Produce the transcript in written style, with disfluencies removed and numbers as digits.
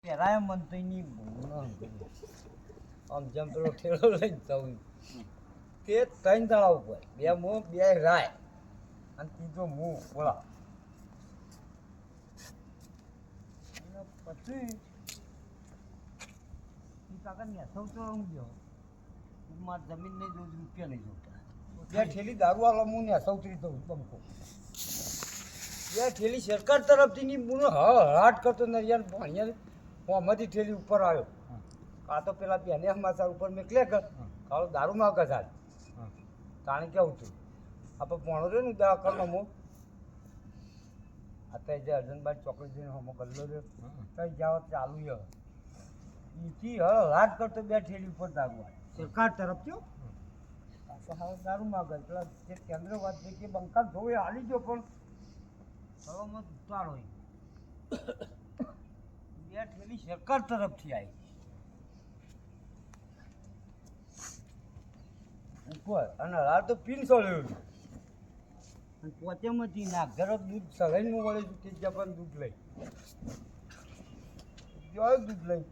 પહેલાય મંત્રીની આમ જેમ પેલો ઠેલો લઈને જવું તે 3 દાડા ઉપર 2 મો 2 રાય અને ત્રીજો મું બોલા પછી કાકા ને સૌતો હું ગયો માર જમીન નહીં જોઉં રૂપિયા નહીં જોતા 2 ઠેલી દારૂ વાળો હું ને સૌત્રી દઉં બમકો 2 ઠેલી સરકાર તરફથી ની હું હાટ કરતો ને યાર ભણ્યા આમાંથી ઠેલી ઉપર આવ્યો આ તો પેલા બેને સમાચાર ઉપર મેકલે કર કાળો દારૂમાં કસાડ તાણે કેવું છું આપણે ભણો રહ્યો ને દવાખાનામાં હું અત્યારે જે અર્જનભાઈ ચોકલેટ જઈને હમો ગલ્લો રહ્યો કઈ જાવ ચાલુ ય ઈથી હાટ કરતો 2 ઠેલી ઉપર દારૂ આવે સરકાર તરફથી હવે દારૂ માગે પેલા જે કેન્દ્ર વાત છે કે બંકાલ જોવે હાલી ગયો પણ હવામાં ઉતારો 2 ઠેલી સરકાર તરફથી આવી ઉપર અને હાલ તો 500 લેવું અને પોચેમાંથી ના ઘર દૂધ સલાઈને મળે છે તે પણ દૂધ લઈ દૂધ લઈ